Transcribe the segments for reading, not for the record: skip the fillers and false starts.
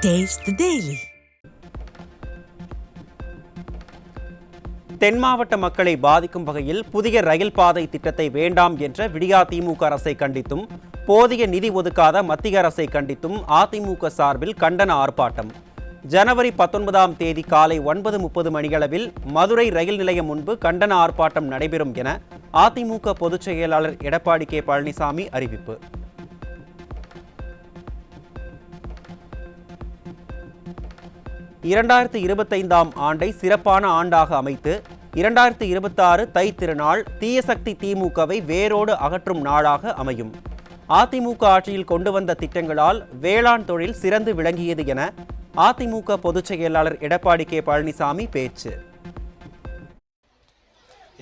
Taste the Daily. தென் மாவட்ட மக்களை பாதிக்கும் வகையில் புதிய ரயில் பாதை திட்டத்தை வேண்டாம் என்ற விடியா திமுக அரசை கண்டித்தும் போதிய நிதி ஒதுக்காத மத்திய அரசை கண்டித்தும் அதிமுக சார்பில் கண்டன ஆர்ப்பாட்டம். ஜனவரி 19ஆம் தேதி காலை 9:30 மணியளவில் மதுரை ரயில் நிலையம் முன்பு கண்டன ஆர்ப்பாட்டம் நடைபெறும் என அதிமுக பொதுச் செயலாளர் எடப்பாடி கே பழனிசாமி அறிவிப்பு. இரண்டாயிரத்து 25ஆம் ஆண்டை சிறப்பான ஆண்டாக அமைத்து 2026 தை திருநாள் தீய சக்தி திமுகவை வேரோடு அகற்றும் நாளாக அமையும். அதிமுக ஆட்சியில் கொண்டு வந்த திட்டங்களால் வேளாண் தொழில் சிறந்து விளங்கியது என அதிமுக பொதுச் செயலாளர் எடப்பாடி கே பழனிசாமி பேச்சு.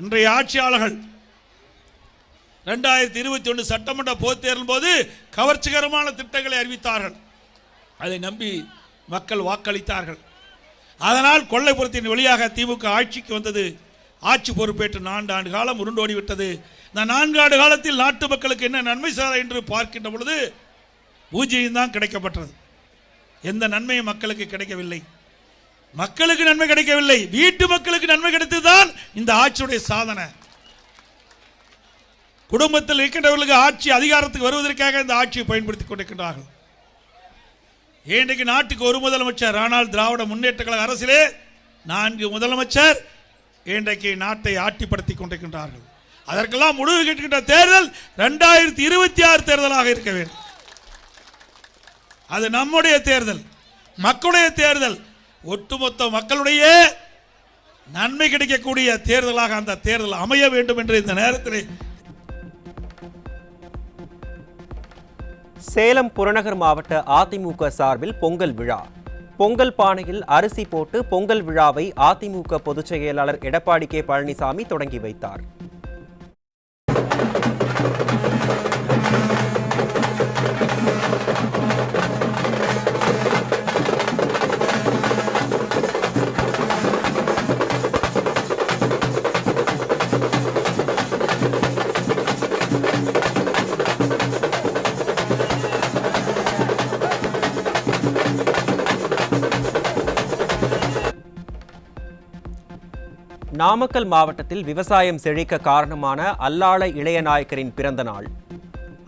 இன்றைய ஆட்சியாளர்கள் 2021 சட்டமன்ற பொதுத் தேர்தல் போது கவர்ச்சிகரமான திட்டங்களை அறிவித்தார்கள். அதை நம்பி மக்கள் வாக்களித்தார்கள். அதனால் கொள்ளைப்புறத்தின் வழியாக திமுக ஆட்சிக்கு வந்தது. ஆட்சி பொறுப்பேற்று 4 ஆண்டு காலம் உருண்டோடிவிட்டது. இந்த 4 ஆண்டு காலத்தில் நாட்டு மக்களுக்கு என்ன நன்மை செய்தார் என்று பார்க்கின்ற பொழுது பூஜ்ஜியம் தான் கிடைக்கப்பட்டது. எந்த நன்மையும் மக்களுக்கு கிடைக்கவில்லை. மக்களுக்கு நன்மை கிடைக்கவில்லை, வீட்டு மக்களுக்கு நன்மை கிடைத்ததுதான் இந்த ஆட்சியுடைய சாதனை. குடும்பத்தில் இருக்கின்றவர்களுக்கு ஆட்சி அதிகாரத்துக்கு வருவதற்காக இந்த ஆட்சியை பயன்படுத்திக் கொண்டிருக்கின்றார்கள். இன்றைக்கு நாட்டுக்கு ஒரு முதலமைச்சர், ஆனால் திராவிட முன்னேற்ற கழக அரசிலே 4 முதலமைச்சர் இன்றைக்கு நாட்டை ஆட்சிப்படுத்திக் கொண்டிருக்கின்றார்கள். அதற்கெல்லாம் முடிவு கேட்கின்ற தேர்தல் 2026 தேர்தலாக இருக்க வேண்டும். அது நம்முடைய தேர்தல், மக்களுடைய தேர்தல், ஒட்டுமொத்த மக்களுடைய நன்மை கிடைக்கக்கூடிய தேர்தலாக அந்த தேர்தல் அமைய வேண்டும் என்று இந்த நேரத்தில் சேலம் புறநகர் மாவட்ட அதிமுக சார்பில் பொங்கல் விழா. பொங்கல் பானையில் அரிசி போட்டு பொங்கல் விழாவை அதிமுக பொதுச் செயலாளர் எடப்பாடி கே பழனிசாமி தொடங்கி வைத்தார். நாமக்கல் மாவட்டத்தில் விவசாயம் செழிக்க காரணமான அல்லாள இளையநாயக்கரின் பிறந்த நாள்.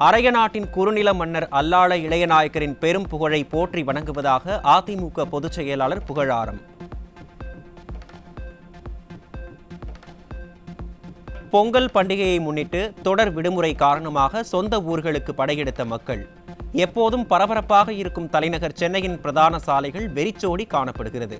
அரையநாட்டின் குறுநில மன்னர் அல்லாள இளையநாயக்கரின் பெரும் புகழை போற்றி வணங்குவதாக அதிமுக பொதுச் செயலாளர் புகழாரம். பொங்கல் பண்டிகையை முன்னிட்டு தொடர் விடுமுறை காரணமாக சொந்த ஊர்களுக்கு படையெடுத்த மக்கள். எப்போதும் பரபரப்பாக இருக்கும் தலைநகர் சென்னையின் பிரதான சாலைகள் வெறிச்சோடி காணப்படுகிறது.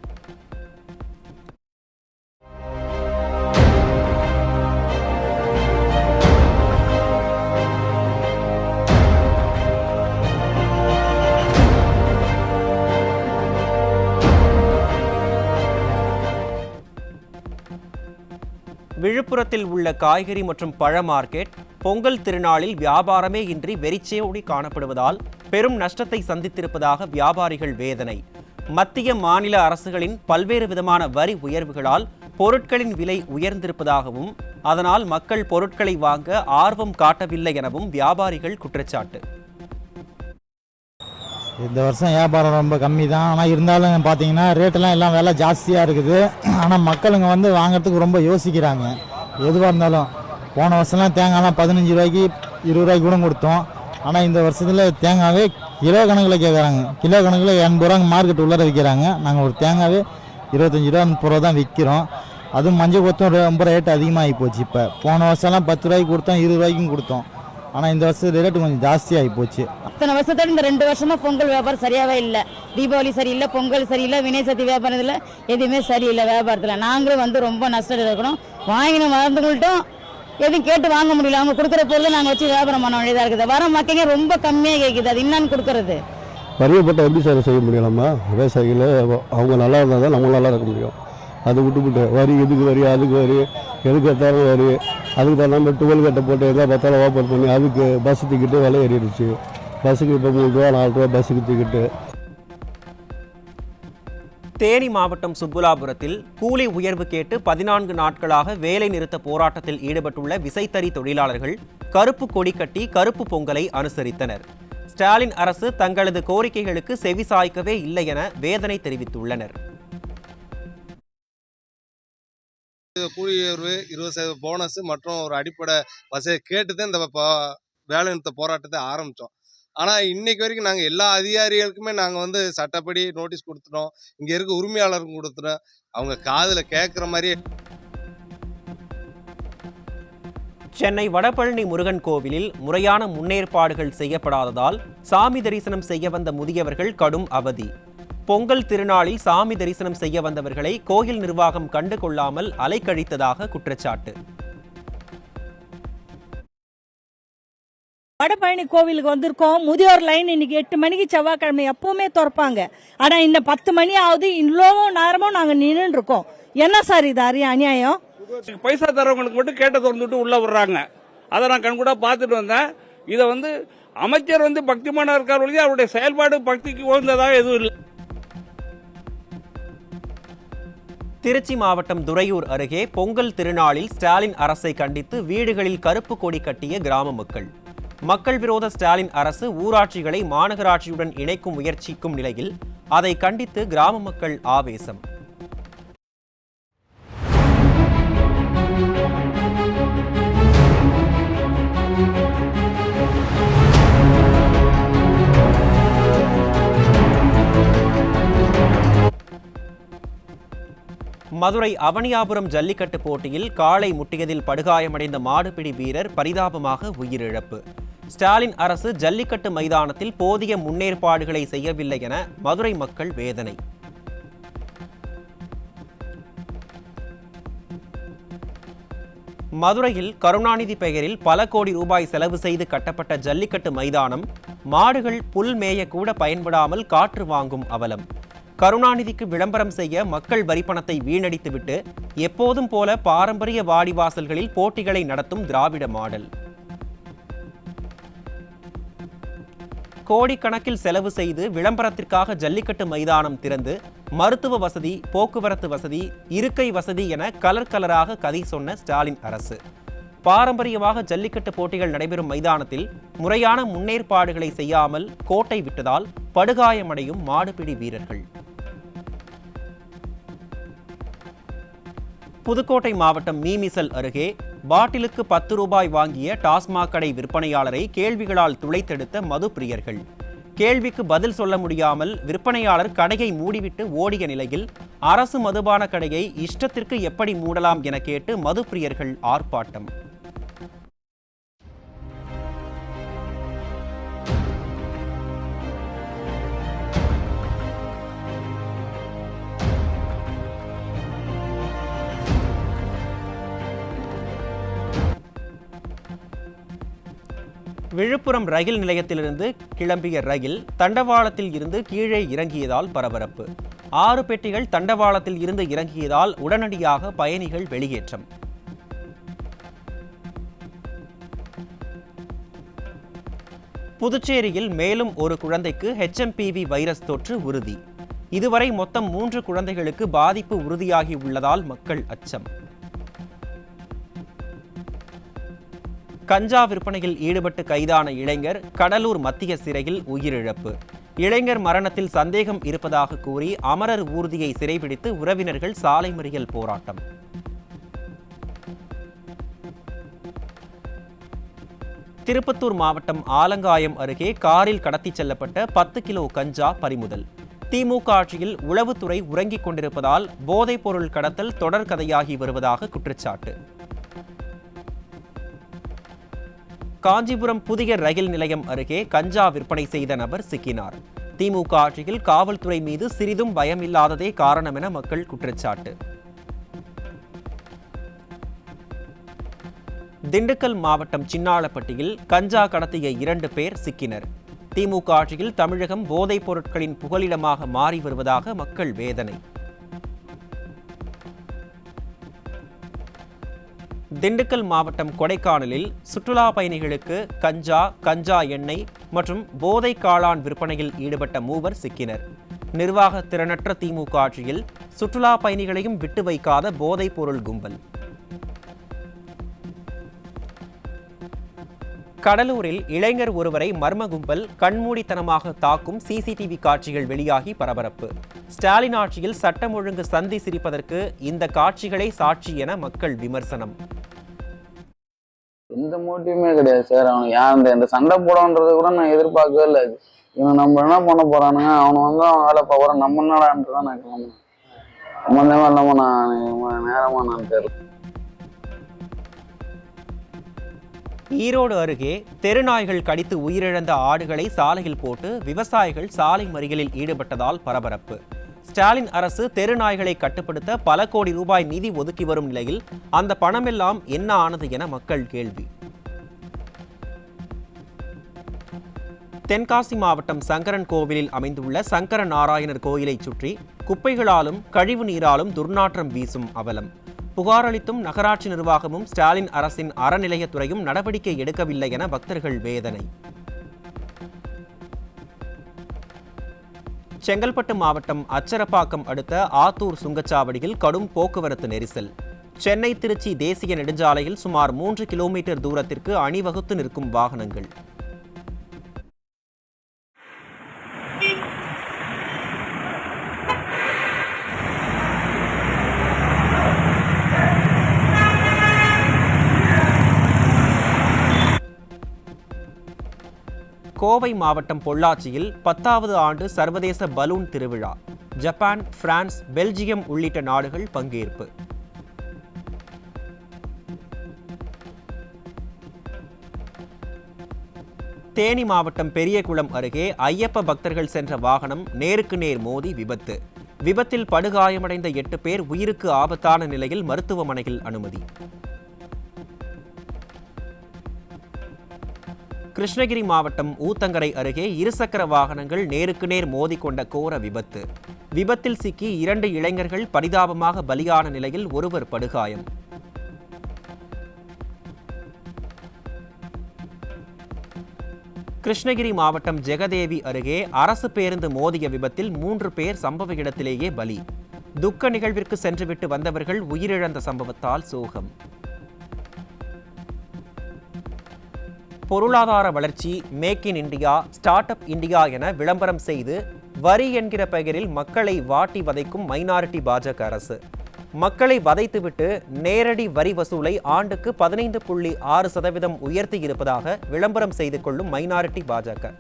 விழுப்புரத்தில் உள்ள காய்கறி மற்றும் பழ மார்க்கெட் பொங்கல் திருநாளில் வியாபாரமே இன்றி வெறிச்சோடி காணப்படுவதால் பெரும் நஷ்டத்தை சந்தித்திருப்பதாக வியாபாரிகள் வேதனை. மத்திய மாநில அரசுகளின் பல்வேறு விதமான வரி உயர்வுகளால் பொருட்களின் விலை உயர்ந்திருப்பதாகவும் அதனால் மக்கள் பொருட்களை வாங்க ஆர்வம் காட்டவில்லை எனவும் வியாபாரிகள் குற்றச்சாட்டு. இந்த வருஷம் வியாபாரம் ரொம்ப கம்மி தான். ஆனால் இருந்தாலும் பார்த்தீங்கன்னா ரேட்டெல்லாம் எல்லாம் விலை ஜாஸ்தியாக இருக்குது. ஆனால் மக்களுங்க வாங்கிறதுக்கு ரொம்ப யோசிக்கிறாங்க. எதுவாக இருந்தாலும் போன வருஷம்லாம் தேங்காய்லாம் 15 ரூபாய்க்கு 20 ரூபாய்க்கு கூட கொடுத்தோம். ஆனால் இந்த வருஷத்தில் தேங்காவே கிலோ கணக்கில் கேட்குறாங்க. கிலோ கணக்கில் 80 ரூபாங்க மார்க்கெட் உள்ளே விற்கிறாங்க. நாங்கள் ஒரு தேங்காவே 25 ரூபா 30 ரூபா தான் விற்கிறோம். அதுவும் மஞ்சள் கொத்தும் ரொம்ப ரேட்டு அதிகமாகி போச்சு. இப்போ போன வருஷம்லாம் 10 ரூபாய்க்கு கொடுத்தோம், 20 ரூபாய்க்கும் கொடுத்தோம். ஆனால் இந்த வருஷம் ரேட்டு கொஞ்சம் ஜாஸ்தியாகி போச்சு. இத்தனை வருஷத்தோட இந்த 2 வருஷமா பொங்கல் வியாபாரம் சரியாவே இல்லை. தீபாவளி சரியில்லை, பொங்கல் சரியில்லை, விநாயகர் சதுர்த்தி வியாபாரத்தில் எதுவுமே சரியில்லை. வியாபாரத்தில் நாங்களும் ரொம்ப நஷ்டம் இருக்கணும். வாங்கின மருந்துகள்ட்டும் எதுவும் கேட்டு வாங்க முடியல. அவங்க கொடுக்குற பொருள் நாங்கள் வச்சு வியாபாரம் பண்ண வேண்டியதாக இருக்குது. வர மக்களுங்க ரொம்ப கம்மியாக கேட்குது. அது என்னன்னு கொடுக்கறது வரியப்பட்ட எப்படி சார் செய்ய முடியலாமா? விவசாயிகள் அவங்க நல்லா இருந்தால் தான் நம்ம நல்லா இருக்க முடியும். அதை விட்டுவிட்டு வரி இதுக்கு வரி அதுக்கு வரி எதுக்கு எடுத்தாலும் வரி அதுக்கு தான் நம்ம 12 கட்டை போட்டு எங்கே பார்த்தாலும் ஓப்பன் பண்ணி அதுக்கு பஸ்ஸு டிக்கெட்டு விலை ஏறிடுச்சு. பஸ்ஸுக்கு இப்போ 3 ரூபா 4 ரூபா பஸ்ஸுக்கு டிக்கெட்டு. தேனி மாவட்டம் சுப்புலாபுரத்தில் கூலி உயர்வு கேட்டு 14 நாட்களாக வேலை நிறுத்த போராட்டத்தில் ஈடுபட்டுள்ள விசைத்தறி தொழிலாளர்கள் கருப்பு கொடி கட்டி கருப்பு பொங்கலை அனுசரித்தனர். ஸ்டாலின் அரசு தங்களது கோரிக்கைகளுக்கு செவிசாய்க்கவே இல்லை என வேதனை தெரிவித்துள்ளனர். கூலி உயர்வு 20% போனஸ் மற்றும் ஒரு அடிப்படை வசதி கேட்டு தான் இந்த வேலைநிறுத்த போராட்டத்தை ஆரம்பித்தோம். ஆனால் இன்னைக்கு வரைக்கும் நாங்கள் எல்லா அதிகாரிகளுக்குமே நாங்கள் சட்டப்படி நோட்டீஸ் கொடுத்துட்டோம். இங்கே இருக்க உரிமையாளருக்கும் கொடுத்துட்டோம். அவங்க காதில் கேட்குற மாதிரியே. சென்னை வடபழனி முருகன் கோவிலில் முறையான முன்னேற்பாடுகள் செய்யப்படாததால் சாமி தரிசனம் செய்ய வந்த முதியவர்கள் கடும் அவதி. பொங்கல் திருநாளில் சாமி தரிசனம் செய்ய வந்தவர்களை கோயில் நிர்வாகம் கண்டுகொள்ளாமல் அலைக்கழித்ததாக குற்றச்சாட்டு. வடபழனி கோவிலுக்கு வந்திருக்கோம். முதியோர் லைன் இன்னைக்கு 8 மணிக்கு செவ்வாய்க்கிழமை எப்பவுமே திறப்பாங்க. ஆனா இந்த 10 மணி ஆகுது, இவ்வளோ நேரமும் நாங்க நின்று இருக்கோம். என்ன சார் இது அநியாயம்? பைசா தரவங்களுக்கு மட்டும் கேட்ட திறந்துட்டு உள்ள விடுறாங்க. அதை நான் கண்கூட பார்த்துட்டு வந்தேன். இதை அமைச்சர் பக்திமானா இருக்கார் ஒழிய அவருடைய செயல்பாடு பக்திக்கு உகந்ததாக எதுவும் இல்லை. திருச்சி மாவட்டம் துறையூர் அருகே பொங்கல் திருநாளில் ஸ்டாலின் அரசை கண்டித்து வீடுகளில் கருப்பு கொடி கட்டிய கிராம மக்கள். மக்கள் விரோத ஸ்டாலின் அரசு ஊராட்சிகளை மாநகராட்சியுடன் இணைக்கும் முயற்சிக்கும் நிலையில் அதை கண்டித்து கிராம மக்கள் ஆவேசம். மதுரை அவனியாபுரம் ஜல்லிக்கட்டு போட்டியில் காளை முட்டியதில் படுகாயமடைந்த மாடுபிடி வீரர் பரிதாபமாக உயிரிழப்பு. ஸ்டாலின் அரசு ஜல்லிக்கட்டு மைதானத்தில் போதிய முன்னேற்பாடுகளை செய்யவில்லை என மதுரை மக்கள் வேதனை. மதுரையில் கருணாநிதி பெயரில் பல கோடி ரூபாய் செலவு செய்து கட்டப்பட்ட ஜல்லிக்கட்டு மைதானம் மாடுகள் புல் மேய கூட பயன்படாமல் காற்று வாங்கும் அவலம். கருணாநிதிக்கு விளம்பரம் செய்ய மக்கள் வரிப்பணத்தை வீணடித்துவிட்டு எப்போதும் போல பாரம்பரிய வாடிவாசல்களில் போட்டிகளை நடத்தும் திராவிட மாடல். கோடிக்கணக்கில் செலவு செய்து விளம்பரத்திற்காக ஜல்லிக்கட்டு மைதானம் திறந்து மருத்துவ வசதி, போக்குவரத்து வசதி, இருக்கை வசதி என கலராக கதை சொன்ன ஸ்டாலின் அரசு பாரம்பரியமாக ஜல்லிக்கட்டு போட்டிகள் நடைபெறும் மைதானத்தில் முறையான முன்னேற்பாடுகளை செய்யாமல் கோட்டை விட்டதால் படுகாயமடையும் மாடுபிடி வீரர்கள். புதுக்கோட்டை மாவட்டம் மீமிசல் அருகே பாட்டிலுக்கு 10 ரூபாய் வாங்கிய டாஸ்மாக் கடை விற்பனையாளரை கேள்விகளால் துளைத்தெடுத்த மது பிரியர்கள். கேள்விக்கு பதில் சொல்ல முடியாமல் விற்பனையாளர் கடையை மூடிவிட்டு ஓடிய நிலையில் அரசு மதுபான கடையை இஷ்டத்திற்கு எப்படி மூடலாம் என கேட்டு மது பிரியர்கள் ஆர்ப்பாட்டம். விழுப்புரம் ரயில் நிலையத்திலிருந்து கிளம்பிய ரயில் தண்டவாளத்தில் இருந்து கீழே இறங்கியதால் பரபரப்பு. 6 பெட்டிகள் தண்டவாளத்தில் இருந்து இறங்கியதால் உடனடியாக பயணிகள் வெளியேற்றம். புதுச்சேரியில் மேலும் ஒரு குழந்தைக்கு HMPV வைரஸ் தொற்று உறுதி. இதுவரை மொத்தம் 3 குழந்தைகளுக்கு பாதிப்பு உறுதியாகி உள்ளதால் மக்கள் அச்சம். கஞ்சா விற்பனையில் ஈடுபட்டு கைதான இளைஞர் கடலூர் மத்திய சிறையில் உயிரிழப்பு. இளைஞர் மரணத்தில் சந்தேகம் இருப்பதாக கூறி அமரர் ஊர்தியை சிறைபிடித்து உறவினர்கள் சாலை மறியல் போராட்டம். திருப்பத்தூர் மாவட்டம் ஆலங்காயம் அருகே காரில் கடத்திச் செல்லப்பட்ட 10 கிலோ கஞ்சா பறிமுதல். திமுக ஆட்சியில் உளவுத்துறை உறங்கிக் கொண்டிருப்பதால் போதைப் பொருள் கடத்தல் தொடர்கதையாகி வருவதாக குற்றச்சாட்டு. காஞ்சிபுரம் புதிய ரயில் நிலையம் அருகே கஞ்சா விற்பனை செய்த நபர் சிக்கினார். திமுக ஆட்சியில் காவல்துறை மீது சிறிதும் பயமில்லாததே காரணம் என மக்கள் குற்றச்சாட்டு. திண்டுக்கல் மாவட்டம் சின்னாளப்பட்டியில் கஞ்சா கடத்திய 2 பேர் சிக்கினர். திமுக ஆட்சியில் தமிழகம் போதைப் பொருட்களின் புகலிடமாக மாறி வருவதாக மக்கள் வேதனை. திண்டுக்கல் மாவட்டம் கொடைக்கானலில் சுற்றுலா பயணிகளுக்கு கஞ்சா எண்ணெய் மற்றும் போதை காளான் விற்பனையில் ஈடுபட்ட 3 சிக்கினர். நிர்வாக திறனற்ற திமுக ஆட்சியில் சுற்றுலா பயணிகளையும் விட்டு வைக்காத போதைப் பொருள் கும்பல். கடலூரில் இளைஞர் ஒருவரை மர்ம கும்பல் கண்மூடித்தனமாக தாக்கும் சிசிடிவி காட்சிகள் வெளியாகி பரபரப்பு. ஸ்டாலின் ஆட்சியில் சட்டம் ஒழுங்கு சந்தி சிரிப்பதற்கு இந்த காட்சிகளே சாட்சி என மக்கள் விமர்சனம். எந்த மோட்டிவுமே கிடையாது சார். அவனுக்கு யார் இந்த சண்டை போடன்றதை கூட நான் எதிர்பார்க்கவே இல்லை. இவன் நம்ம என்ன பண்ண போறானுங்க, அவனை வந்து அவன் வேலை பார்க்குறான், நம்ம என்னடான்ட்டு தான் நான் கிளம்புனேன். சம்மந்தமே இல்லாம நான் நேரமா நான் தெரியல. ஈரோடு அருகே தெருநாய்கள் கடித்து உயிரிழந்த ஆடுகளை சாலையில் போட்டு விவசாயிகள் சாலை மறியலில் ஈடுபட்டதால் பரபரப்பு. ஸ்டாலின் அரசு தெருநாய்களை கட்டுப்படுத்த பல கோடி ரூபாய் நிதி ஒதுக்கி வரும் நிலையில் அந்த பணமெல்லாம் என்ன ஆனது என மக்கள் கேள்வி. தென்காசி மாவட்டம் சங்கரன் கோவிலில் அமைந்துள்ள சங்கர நாராயணர் கோயிலை சுற்றி குப்பைகளாலும் கழிவு நீராலும் துர்நாற்றம் வீசும் அவலம். புகார் அளித்தும் நகராட்சி நிர்வாகமும் ஸ்டாலின் அரசின் அறநிலையத்துறையும் நடவடிக்கை எடுக்கவில்லை என பக்தர்கள் வேதனை. செங்கல்பட்டு மாவட்டம் அச்சரப்பாக்கம் அடுத்த ஆத்தூர் சுங்கச்சாவடியில் கடும் போக்குவரத்து நெரிசல். சென்னை திருச்சி தேசிய நெடுஞ்சாலையில் சுமார் 3 கிலோமீட்டர் தூரத்திற்கு அணிவகுத்து நிற்கும் வாகனங்கள். கோவை மாவட்டம் பொள்ளாச்சியில் 10வது ஆண்டு சர்வதேச பலூன் திருவிழா. ஜப்பான், பிரான்ஸ், பெல்ஜியம் உள்ளிட்ட நாடுகள் பங்கேற்பு. தேனி மாவட்டம் பெரியகுளம் அருகே ஐயப்ப பக்தர்கள் சென்ற வாகனம் நேருக்கு நேர் மோதி விபத்து. விபத்தில் படுகாயமடைந்த 8 பேர் உயிருக்கு ஆபத்தான நிலையில் மருத்துவமனையில் அனுமதி. கிருஷ்ணகிரி மாவட்டம் ஊத்தங்கரை அருகே இருசக்கர வாகனங்கள் நேருக்கு நேர் மோதிக்கொண்ட கோர விபத்து. விபத்தில் சிக்கி 2 இளைஞர்கள் பரிதாபமாக பலியான நிலையில் ஒருவர் படுகாயம். கிருஷ்ணகிரி மாவட்டம் ஜெகதேவி அருகே அரசு பேருந்து மோதிய விபத்தில் 3 பேர் சம்பவ இடத்திலேயே பலி. துக்க நிகழ்விற்கு சென்றுவிட்டு வந்தவர்கள் உயிரிழந்த சம்பவத்தால் சோகம். பொருளாதார வளர்ச்சி, make in India, startup India என விளம்பரம் செய்து வரி என்கிற பெயரில் மக்களை வாட்டி வதைக்கும் மைனாரிட்டி பாஜக அரசு. மக்களை வதைத்துவிட்டு நேரடி வரி வசூலை ஆண்டுக்கு 15.6% உயர்த்தி இருப்பதாக விளம்பரம் செய்து கொள்ளும் மைனாரிட்டி பாஜக.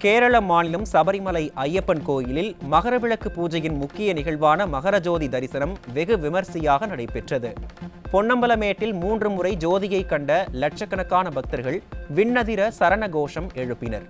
கேரள மாநிலம் சபரிமலை ஐயப்பன் கோயிலில் மகரவிளக்கு பூஜையின் முக்கிய நிகழ்வான மகரஜோதி தரிசனம் வெகு விமர்சையாக நடைபெற்றது. பொன்னம்பலமேட்டில் 3 முறை ஜோதியை கண்ட லட்சக்கணக்கான பக்தர்கள் விண்ணதிர சரண கோஷம் எழுப்பினர்.